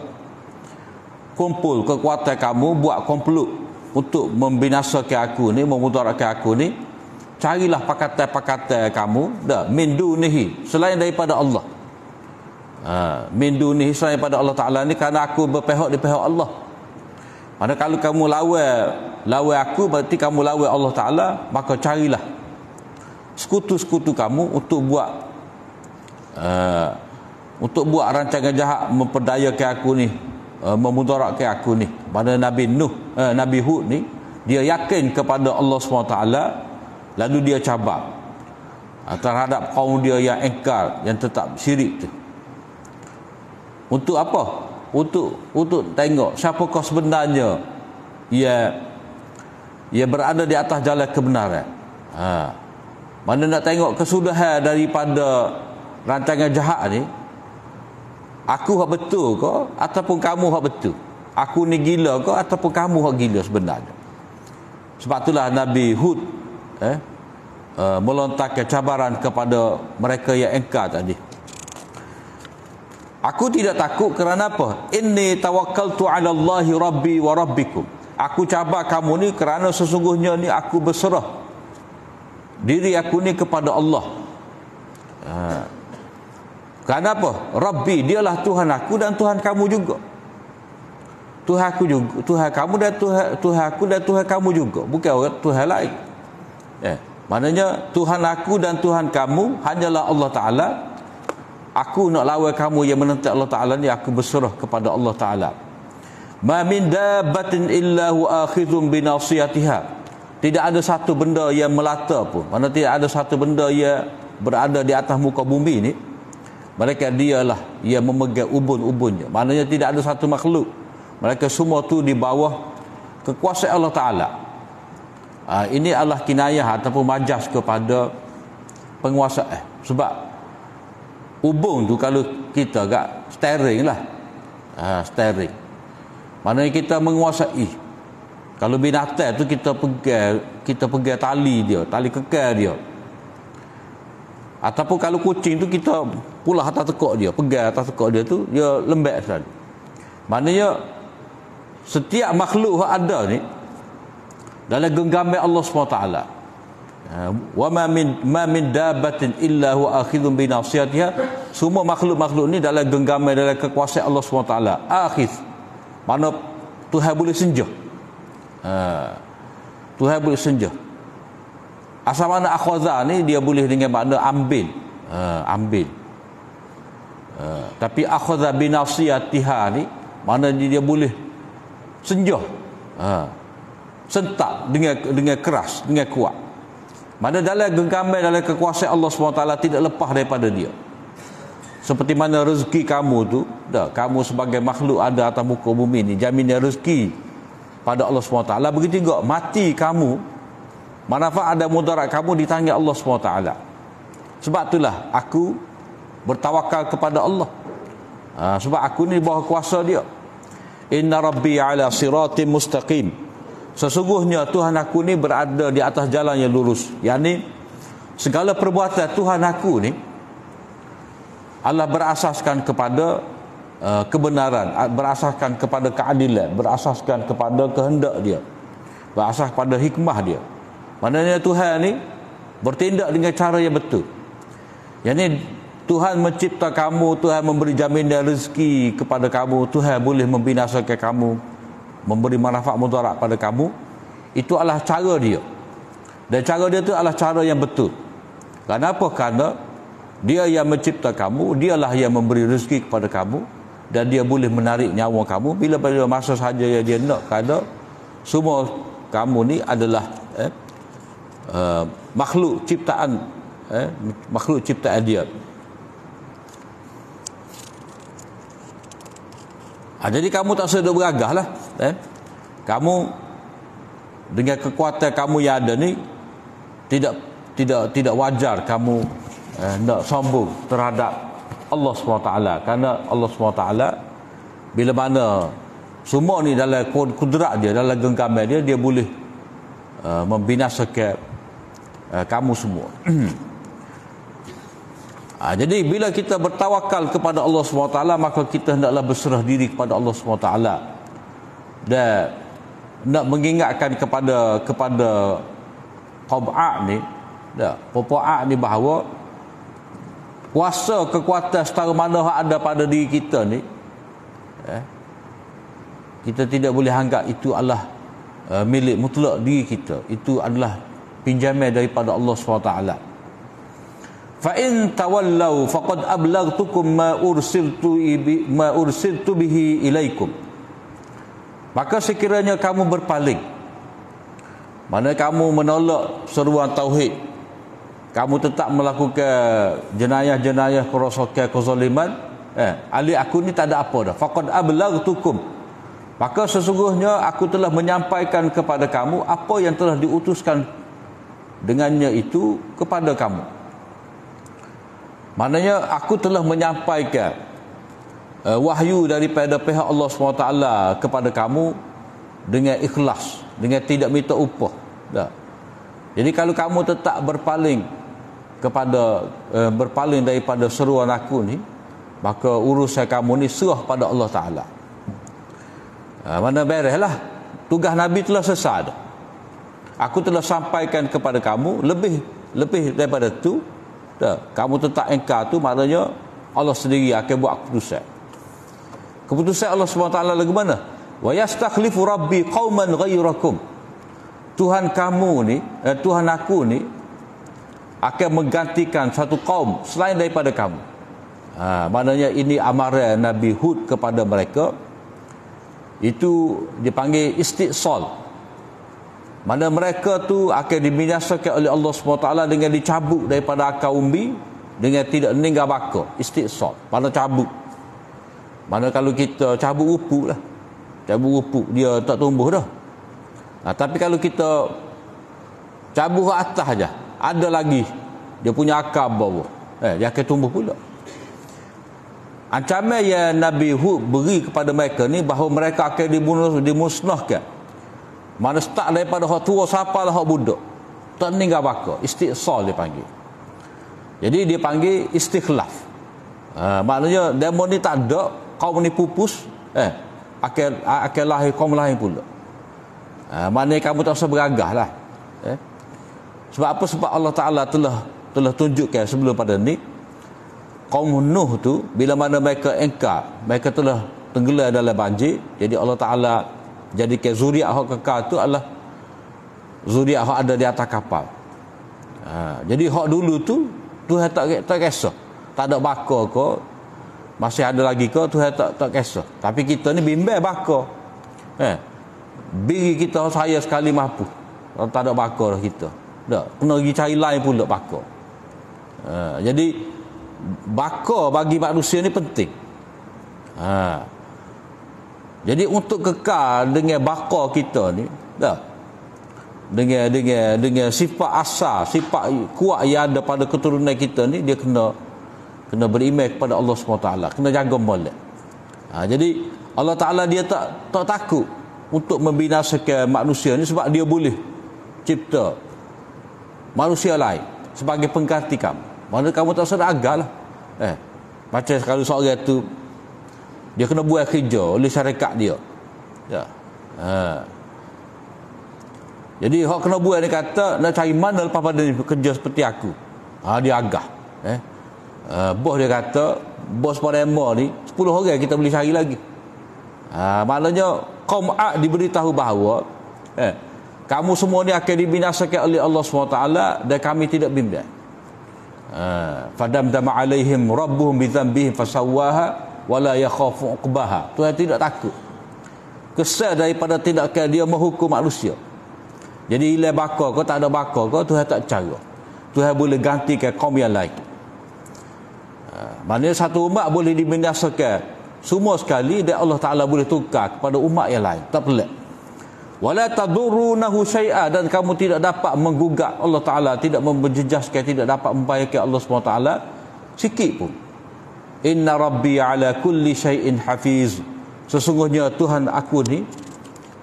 kumpul kekuatan kamu, buat komplot untuk membinasakan aku ni, memudaratkan aku ni. Carilah pakatan-pakatan kamu, dah, min dunihi, selain daripada Allah. Min dunihi, selain daripada Allah Ta'ala ni, kerana aku berpihak di pihak Allah. Mana kalau kamu lawan aku, berarti kamu lawan Allah Ta'ala. Maka carilah sekutu-sekutu kamu untuk buat untuk buat rancangan jahat memperdayakan aku ni, memudaratkan aku ni. Pada Nabi Hud ni, dia yakin kepada Allah SWT, lalu dia cabar terhadap kaum dia yang engkar, yang tetap syirik tu. Untuk apa? Untuk tengok siapakah sebenarnya ia berada di atas jalan kebenaran. Mana nak tengok kesudahan daripada rancangan jahat ni, aku hak betul ke ataupun kamu hak betul? Aku ni gila ke ataupun kamu hak gila sebenarnya? Sebab itulah Nabi Hud melontarkan cabaran kepada mereka yang engkar tadi. Aku tidak takut kerana apa? Inni tawakkaltu 'ala Allahi rabbi wa rabbikum. Aku cabar kamu ni kerana sesungguhnya ni aku berserah diri aku ni kepada Allah. Kerana apa? Rabbi, dialah Tuhan aku dan Tuhan kamu juga. Tuhan aku juga, Tuhan kamu dan Tuhan aku dan Tuhan kamu juga. Bukan orang Tuhan lain. Maknanya Tuhan aku dan Tuhan kamu hanyalah Allah Ta'ala. Aku nak lawan kamu yang menentang Allah Ta'ala ni, aku berserah kepada Allah Ta'ala. Ma min dabbatin illa huwa akhidhun binasiyatiha. Tidak ada satu benda yang melata pun. Mana tidak ada satu benda yang berada di atas muka bumi ni, mereka dialah yang memegang ubun-ubunnya. Maknanya tidak ada satu makhluk. Mereka semua tu di bawah kekuasaan Allah Ta'ala. Ini adalah kinayah ataupun majas kepada penguasa. Sebab ubung tu kalau kita agak steering lah. Steering. Maknanya kita menguasai. Kalau binatang tu kita pegang tali dia, tali kekal dia. Ataupun kalau kucing tu kita pulah atas tekuk dia, pegang atas tekuk dia tu, dia lembek sekali. Maknanya setiap makhluk yang ada ni dalam genggaman Allah SWT. Wa ma min dabbatin illa huwa akhidhun binasiyatiha. Semua makhluk-makhluk ni dalam genggaman, dalam kekuasaan Allah SWT. Akhidh, mana Tuhan boleh senjah. Tuhan boleh senjah. Asal mana akhadha ni dia boleh dengan makna ambil. Ambil. Tapi akhadha binasiyatiha ni mana dia boleh senjah. Sentak dengan keras, dengan kuat. Mana dalam genggaman, dalam kekuasaan Allah SWT tidak lepas daripada dia. Seperti mana rezeki kamu tu, kamu sebagai makhluk ada atas muka bumi ni, jaminan rezeki pada Allah SWT. Begitu juga mati kamu, manfaat ada mudarat kamu di tangan Allah SWT. Sebab itulah aku bertawakal kepada Allah. Sebab aku ni bawah kuasa dia. Inna rabbi ala siratim mustaqim. Sesungguhnya Tuhan aku ni berada di atas jalan yang lurus. Yang ni segala perbuatan Tuhan aku ni Allah berasaskan kepada kebenaran, berasaskan kepada keadilan, berasaskan kepada kehendak dia, berasas kepada hikmah dia. Maknanya Tuhan ni bertindak dengan cara yang betul. Yang ni Tuhan mencipta kamu, Tuhan memberi jaminan rezeki kepada kamu, Tuhan boleh membinasakan kamu, memberi manfaat mudarat pada kamu. Itu adalah cara dia. Dan cara dia itu adalah cara yang betul. Kenapa? Kerana dia yang mencipta kamu, dialah yang memberi rezeki kepada kamu, dan dia boleh menarik nyawa kamu bila pada masa sahaja yang dia nak. Kerana semua kamu ni adalah makhluk ciptaan, makhluk ciptaan dia. Jadi kamu tak sedar beragah lah. Kamu dengan kekuatan kamu yang ada ni tidak wajar kamu nak sombong terhadap Allah SWT. Kerana Allah SWT bila mana semua ni dalam kudrat dia, dalam genggaman dia, dia boleh membinasakan kamu semua. Jadi bila kita bertawakal kepada Allah SWT, maka kita hendaklah berserah diri kepada Allah SWT dan nak mengingatkan kepada kaum 'Ad ni, puak 'Ad ni, bahawa kuasa kekuatan setara mana yang ada pada diri kita ni, kita tidak boleh anggap itu adalah milik mutlak diri kita. Itu adalah pinjaman daripada Allah SWT. fa in tawallau faqad ablaghtukum ma ursiltu bihi ilaikum. Maka sekiranya kamu berpaling, mana kamu menolak seruan tauhid, kamu tetap melakukan jenayah-jenayah kerosakan, kezaliman, ahli aku ni tak ada apa dah. Faqad ablaghtukum, maka sesungguhnya aku telah menyampaikan kepada kamu apa yang telah diutuskan dengannya itu kepada kamu. Maknanya aku telah menyampaikan wahyu daripada pihak Allah SWT kepada kamu dengan ikhlas, dengan tidak minta upah. Jadi kalau kamu tetap berpaling daripada seruan aku ni, maka urusan kamu ni serah pada Allah Ta'ala. Mana bereslah, tugas Nabi telah selesai dah. Aku telah sampaikan kepada kamu lebih daripada tu. Kamu tetap engkar tu, maknanya Allah sendiri akan buat keputusan. Keputusan Allah SWT lagu mana? Wa yastakhlifu rabbi qauman ghairakum. Tuhan kamu ni, Tuhan aku ni akan menggantikan satu kaum selain daripada kamu. Maknanya ini amaran Nabi Hud kepada mereka. Itu dipanggil istisal. Mana mereka tu akan dibinasakan oleh Allah SWT dengan dicabut daripada akar umbi, dengan tidak meninggal bakar. Istisal, mana cabut. Mana kalau kita cabut rupuk lah, cabut rupuk dia tak tumbuh dah. Tapi kalau kita cabut ke atas aja, ada lagi dia punya akar bawah, dia akan tumbuh pula. Ancaman yang Nabi Hud beri kepada mereka ni bahawa mereka akan dimusnahkan. Mana start daripada hak tua sampai lah hak budak, tak meninggal bakar. Istisal dia panggil. Jadi dia panggil istikhlaf. Maknanya demo ni tak ada, kaum ni pupus, akan lahir kaum lain pula. Maknanya kamu tak usah beragah lah. Sebab apa? Sebab Allah Ta'ala telah tunjukkan sebelum pada ni, kaum Nuh tu bila mana mereka engkar, mereka telah tenggelam dalam banjir. Jadi Allah Ta'ala jadikan zuriat hak kekal tu adalah zuriat hak ada di atas kapal. Jadi hak dulu tu Tuhan tak kisah, tak ada bakar ke, masih ada lagi ke, Tuhan tak kisah. Tapi kita ni bimbang bakar. Biri kita saya sekali mampu, tak ada bakar kita. Tak, kena pergi cari lain pula bakar. Jadi bakar bagi manusia ni penting. Jadi untuk kekal dengan bakar kita ni, dengan sifat asal, sifat kuat yang ada pada keturunan kita ni, dia kena beriman kepada Allah SWT, kena jaga molek. Jadi Allah Ta'ala dia tak takut untuk membinasakan manusia ni, sebab dia boleh cipta manusia lain sebagai pengganti kamu. Mana kamu tak usah agak lah. Macam kalau seorang tu dia kena buat kerja oleh syarikat dia. Jadi hak kena buat, dia kata nak cari mana lepas pada ni kerja seperti aku. Dia agak. Bos dia kata, bos pada Emma ni 10 orang kita boleh cari lagi. Maknanya kaum Ad diberitahu bahawa kamu semua ni akan dibinasakan oleh Allah SWT dan kami tidak bimbang. Fadamdama alaihim rabbuhum bidzambihim fasawwaha wala yakhafu uqbaha. Tuhan tidak takut kesal daripada tindakan dia menghukum manusia. Jadi ilai bakar kau, tak ada bakar kau, Tuhan tak cara. Tuhan boleh gantikan kaum yang lain. Maknanya satu umat boleh dibinasakan semua sekali, dan Allah Ta'ala boleh tukar kepada umat yang lain. Tak pelik. Wala tadurrunahu syai'a, dan kamu tidak dapat menggugat Allah Ta'ala, tidak menjejaskan, tidak dapat membahayakan Allah SWT sikit pun. Inna rabbi ala kulli syai'in hafiz. Sesungguhnya Tuhan aku ni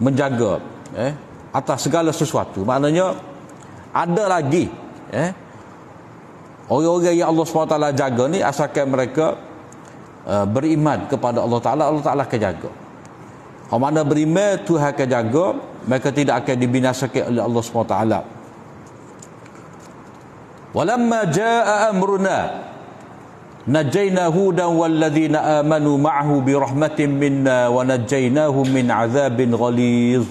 menjaga atas segala sesuatu. Maknanya ada lagi orang-orang yang Allah SWT jaga ni, asalkan mereka beriman kepada Allah Ta'ala, Allah Ta'ala akan jaga. Kalau mana beriman, Tuhan akan jaga, mereka tidak akan dibinasakan oleh Allah SWT. Walamma jaa amruna najayna hudan walladzina amanu ma'ahu birahmatin minna wa najaynahum min azabin ghaliz.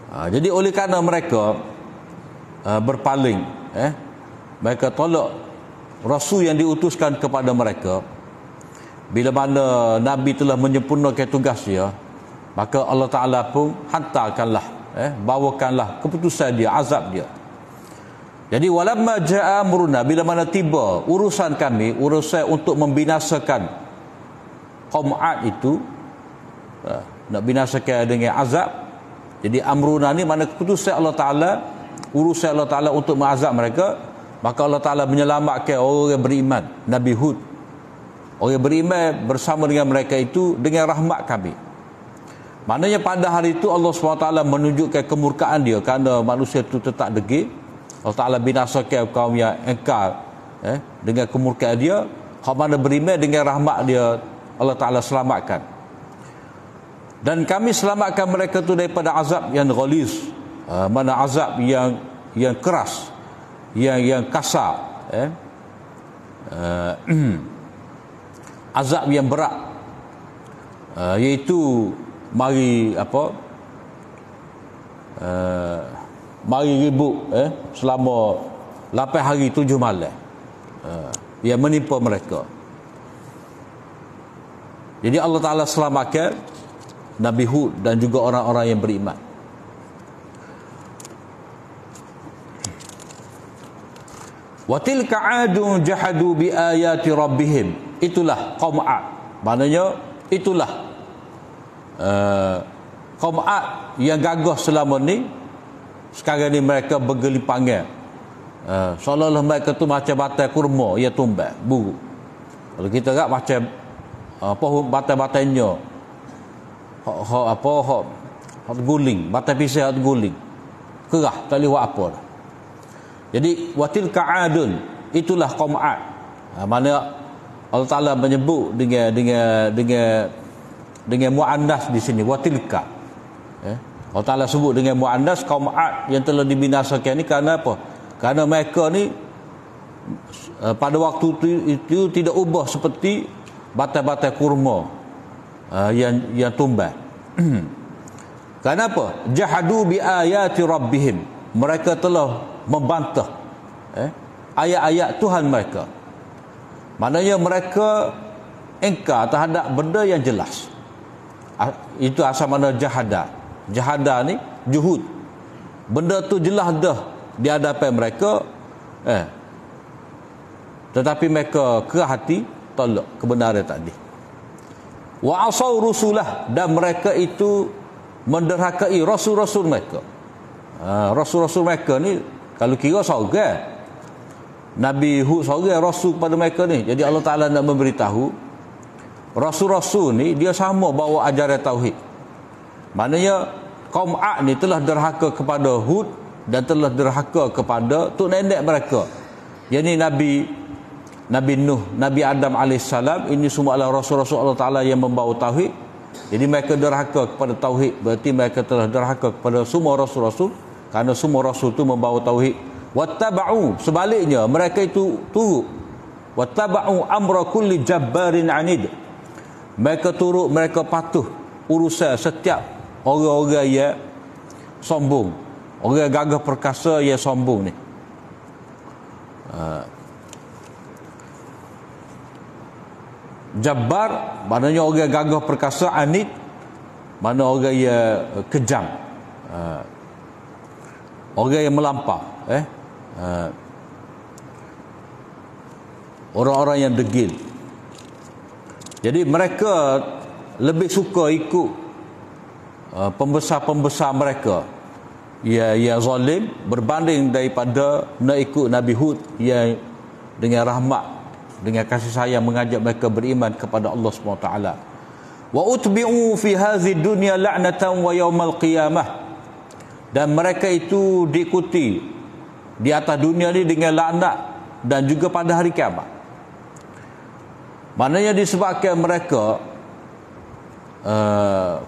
Jadi oleh kerana mereka berpaling mereka tolak rasul yang diutuskan kepada mereka, bila mana Nabi telah menyempurnakan tugas dia, maka Allah Ta'ala pun hantarkanlah, bawakanlah keputusan dia, azab dia. Jadi walamma ja'a amruna, bila mana tiba urusan kami, urusan untuk membinasakan kaum Ad itu, nak binasakan dengan azab. Jadi amruna ni mana keputusan Allah Ta'ala, urusan Allah Ta'ala untuk mengazab mereka, maka Allah Ta'ala menyelamatkan orang yang beriman, Nabi Hud. Orang yang beriman bersama dengan mereka itu dengan rahmat kami. Maknanya pada hari itu Allah SWT menunjukkan kemurkaan dia kerana manusia itu tetap degil. Allah Ta'ala binasakan kaum yang engkar dengan kemurkaan dia. Kaum mana beriman dengan rahmat dia, Allah Ta'ala selamatkan. Dan kami selamatkan mereka tu daripada azab yang ghalis, mana azab yang keras, yang kasar, azab yang berat, iaitu mari ribut selama 8 hari 7 malam yang menimpa mereka. Jadi Allah Ta'ala selamatkan Nabi Hud dan juga orang-orang yang beriman. Wa tilka 'adun jahadu bi ayati rabbihim. Itulah kaum Ad. Maknanya itulah kaum Ad yang gagah selama ni. Sekarang ni mereka bergelimpangan, seolah-olah mereka tu macam batai kurma ia tumbang buruk. Kalau kita agak macam batai-batainya hot guling, batai pisau hot guling, kerah tak boleh buat apa dah. Jadi watilka 'adun, itulah kaum Ad. Mana Allah Ta'ala menyebut dengan muannas di sini, watilka. Allah Ta'ala sebut dengan muannas kaum Ad yang telah dibinasakan ni kerana apa? Kerana mereka ni pada waktu itu tidak ubah seperti batai-batai kurma yang tumbang. Kenapa? Jahadu bi ayati rabbihim. Mereka telah membantah ayat-ayat Tuhan mereka. Maknanya mereka engkar terhadap benda yang jelas. Itu asal mana jahada. Jahada ni juhud. Benda tu jelas dah di hadapan mereka, tetapi mereka kerah hati tolak kebenaran tadi. Wa asaw rusulah, dan mereka itu menderhakai rasul-rasul mereka. Rasul-rasul mereka ni kalau kira seorang Nabi Hud seorang rasul kepada mereka ni. Jadi Allah Ta'ala nak memberitahu rasul-rasul ni dia sama bawa ajaran tauhid. Maknanya kaum Ad ni telah derhaka kepada Hud dan telah derhaka kepada tok nenek mereka. Yang ni Nabi Nuh, Nabi Adam AS, ini semua adalah rasul-rasul Allah Ta'ala yang membawa tauhid. Jadi mereka derhaka kepada tauhid, berarti mereka telah derhaka kepada semua rasul-rasul, kerana semua rasul itu membawa tauhid. Wattaba'u, sebaliknya mereka itu turut. Wattaba'u amra kulli jabbarin anid. Mereka turut, mereka patuh urusan setiap orang-orang yang sombong, orang gagah perkasa yang sombong ni. Jabbar maknanya orang gagah perkasa, anid mana orang yang kejam, orang yang melampau, orang-orang yang degil. Jadi mereka lebih suka ikut pembesar-pembesar mereka yang zalim berbanding daripada nak ikut Nabi Hud yang dengan rahmat, dengan kasih sayang mengajak mereka beriman kepada Allah SWT. Wa utbi'u fi hadhihi dunya la'natan wa yaumal qiyamah, dan mereka itu diikuti di atas dunia ni dengan laknat dan juga pada hari kiamat. Maknanya disebabkan mereka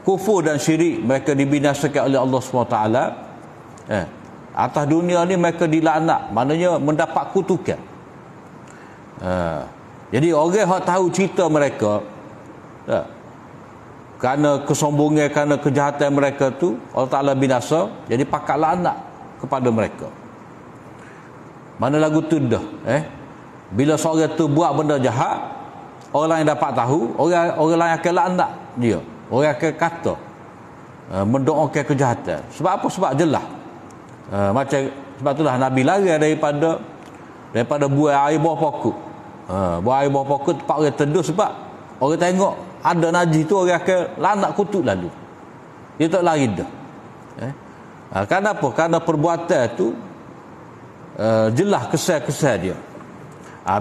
kufur dan syirik, mereka dibinasakan oleh Allah SWT. Atas dunia ni mereka dilaknat, maknanya mendapat kutukan. Jadi orang yang tahu cerita mereka, kerana kesombongan, kerana kejahatan mereka tu Allah Ta'ala binasa, jadi pakat laknat kepada mereka. Mana lagu tu dah, bila seorang tu buat benda jahat, orang yang dapat tahu, orang lain akan laknat dia. Orang akan kata mendoakan kejahatan. Sebab apa? Sebab jelas. Sebab itulah Nabi lari daripada buah air bawah pokok. Buah air bawah pokok tempat orang teduh, sebab orang tengok ada najis tu, orang akan laknat kutuk lalu. Dia tak lari dah. Kenapa? Kerana perbuatan tu jelas kesan-kesan dia.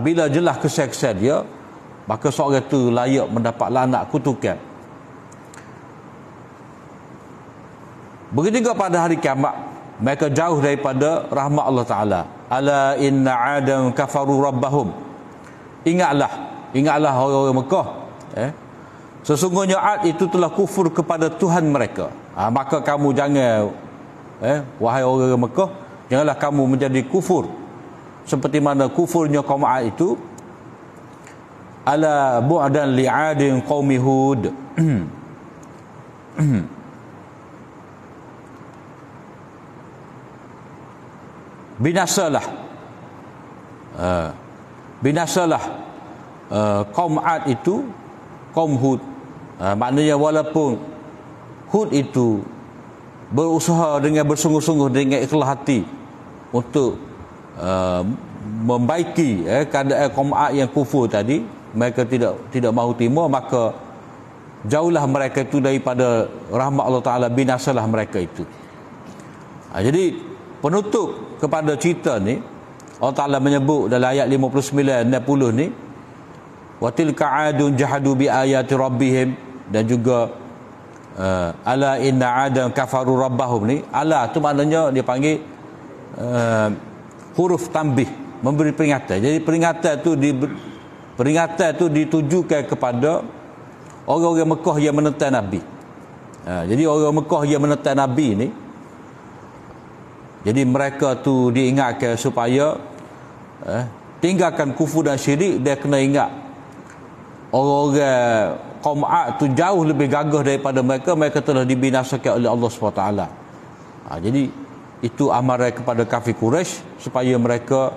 Bila jelas kesan-kesan dia, maka seorang tu layak mendapat laknat kutukan. Begitu juga pada hari kiamat, mereka jauh daripada rahmat Allah Ta'ala. Ala inna adam kafaru rabbahum. Ingatlah orang-orang Mekah, sesungguhnya Ad itu telah kufur kepada Tuhan mereka. Maka kamu jangan, wahai orang-orang Mekah, janganlah kamu menjadi kufur seperti mana kufurnya kaum Ad itu. Ala bu'dan li'adin qaumi Hud. Binasalah kaum Ad itu kaum Hud. Maknanya walaupun Hud itu berusaha dengan bersungguh-sungguh, dengan ikhlas hati untuk membaiki keadaan kaum Ad yang kufur tadi, mereka tidak mahu timur, maka jauhlah mereka itu daripada rahmat Allah Ta'ala, binasalah mereka itu. Jadi penutup kepada cerita ni, Allah Ta'ala menyebut dalam ayat 59 dan 60 ni, wa tilka adun jahadu bi ayati rabbihim, dan juga ala inna adan kafaru rabbahum ni. Ala tu maknanya dia panggil huruf tambih, memberi peringatan. Jadi peringatan tu ditujukan kepada orang-orang Mekah yang menentang Nabi. Jadi orang Mekah yang menentang Nabi ni, jadi mereka tu diingatkan supaya tinggalkan kufur dan syirik. Dia kena ingat orang-orang kaum Ad tu jauh lebih gagah daripada mereka. Mereka telah dibinasakan oleh Allah SWT. Jadi itu amaran kepada kafir Quraisy supaya mereka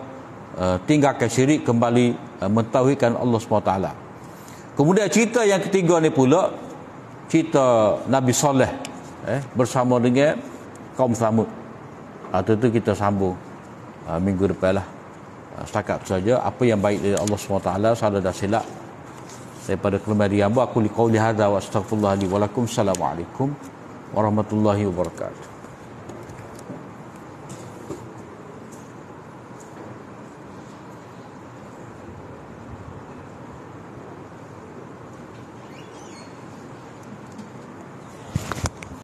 tinggalkan syirik, kembali mentauhidkan Allah SWT. Kemudian cerita yang ketiga ni pula, cerita Nabi Saleh bersama dengan kaum Samud. Itu kita sambung minggu depan lah. Setakat saja. Apa yang baik dari Allah SWT, salah dan silap daripada kelemahan hamba, aku liqauli hadza wa astaghfirullah li wa lakum. Assalamualaikum warahmatullahi wabarakatuh.